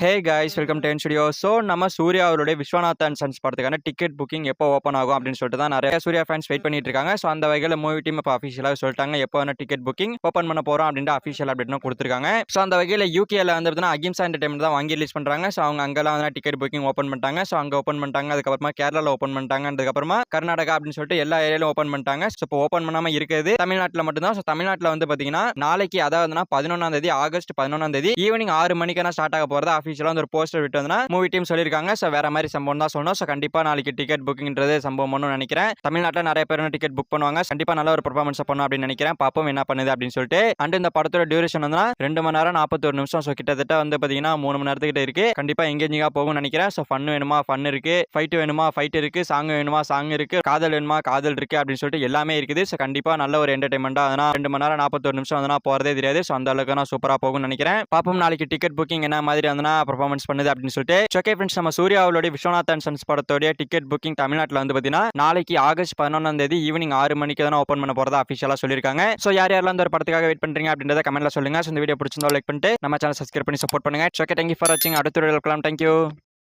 Hey guys welcome to N studio. So நம்ம சூர்யா அவருடைய Viswanath and sons படத்துக்கான டிக்கெட் புக்கிங் எப்போ ஓப்பன் ஆகும் அப்படின்னு சொல்லிட்டு தான் நிறைய சூர்யா ஃபேன்ஸ் வெயிட் பண்ணிட்டு இருக்காங்க. ஸோ அந்த வகையில் மூவி டீம் இப்போ அஃபிஷியலாக சொல்லிட்டாங்க எப்போ வேணா டிக்கெட் புக்கிங் ஓப்பன் பண்ண போகிறோம் அப்படின்ட்டு அஃபிஷியல் அப்படின்னு கொடுத்துருக்காங்க. ஸோ அந்த வகையில் யூகேல வந்து பார்த்தீங்கன்னா அகிம்சா என்டர்டைன்மெண்ட் தான் வாங்கி ரிலீஸ் பண்ணுறாங்க. ஸோ அவங்க அங்கெல்லாம் வந்து டிக்கெட் புக்கிங் ஓப்பன் பண்ணிட்டாங்க. ஸோ அங்கே ஓப்பன் பண்ணிட்டாங்க. அதுக்கப்புறமா கேரளாவில் ஓப்பன் பண்ணிட்டாங்க. அதுக்கப்புறமா கர்நாடகா அப்படின்னு சொல்லிட்டு எல்லா ஏரியாலும் ஓப்பன் பண்ணிட்டாங்க. ஸோ இப்போ ஓப்பன் பண்ணாமல் இருக்குது தமிழ்நாட்டில் மட்டும்தான். ஸோ தமிழ்நாட்டில் வந்து பார்த்தீங்கன்னா நாளைக்கு அதாவது 11 ஆகஸ்ட் 11 ஈவினிங் 6 மணிக்கான ஸ்டார்ட் ஆக போகிறதா அஃபிஷியலாக வந்து ஒரு போஸ்டர் விட்டு வந்து மூவி டீம் சொல்லியிருக்காங்க. ஸோ வேற மாதிரி சம்பவம் தான் சொல்லணும். ஸோ கண்டிப்பா நாளைக்கு டிக்கெட் புக்கிங்ன்றது சம்பவம் பண்ணணும்னு நினைக்கிறேன். தமிழ்நாட்டில் நிறைய பேர் டிக்கெட் புக் பண்ணுவாங்க. கண்டிப்பா நல்ல ஒரு பெர்ஃபார்மன்ஸ் பண்ணும் அப்படின்னு நினைக்கிறேன். பாப்போம் என்ன பண்ணுது அப்படின்னு சொல்லிட்டு. அண்ட் இந்த படத்தோட டியூரேஷன் வந்து 2 மணி நேரம் 41 நிமிஷம். ஸோ கிட்டத்தட்ட வந்து பாத்தீங்கன்னா 3 மணி நேரத்துக்கிட்ட இருக்கு. கண்டிப்பா எங்கேஜிங்கா போகும்னு நினைக்கிறேன். ஸோ ஃபன் வேணுமா ஃபன் இருக்கு, ஃபைட் வேணுமா ஃபைட் இருக்கு, சாங் வேணுமா சாங் இருக்கு, காதல் வேணுமா காதல் இருக்கு அப்படின்னு சொல்லிட்டு எல்லாமே இருக்குது. ஸோ கண்டிப்பா நல்ல ஒரு என்டர்டைன்மெண்டா அதனா 2 மணி நேரம் 41 நிமிஷம் வந்து போறதே தெரியாது. ஸோ அந்த அளவுக்கு நான் சூப்பரா போகும்னு நினைக்கிறேன். பாப்போம் நாளைக்கு டிக்கெட் புக்கிங் என்ன மாதிரி வந்து பெர்ஃபார்மன்ஸ் பண்ணுது அப்படின்னு சொல்லிட்டு. ஓகே ஃப்ரெண்ட்ஸ், நம்ம சூர்யா அவருடைய விஸ்வநாத் அண்ட் சன்ஸ் படத்தோடைய டிக்கெட் புக்கிங் தமிழ்நாட்டில் வந்து பார்த்தீங்கன்னா நாளைக்கு ஆகஸ்ட் 11 ஈவினிங் 6 மணிக்கு தான் ஓப்பன் பண்ண போறதா அஃபிஷியலாக சொல்லியிருக்காங்க. ஸோ யாரெல்லாம் இந்த ஒரு படத்துக்காக வெயிட் பண்றீங்க அப்படின்றத கமெண்ட்ல சொல்லுங்க. ஸோ இந்த வீடியோ பிடிச்சிருந்தா லைக் பண்ணிட்டு நம்ம சேனல் சப்ஸ்கிரைப் பண்ணி சப்போர்ட் பண்ணுங்க. ஓகே, தேங்க்யூ ஃபார் வாட்சிங். அடுத்த வீடியோ பார்க்கலாம். தேங்க்யூ.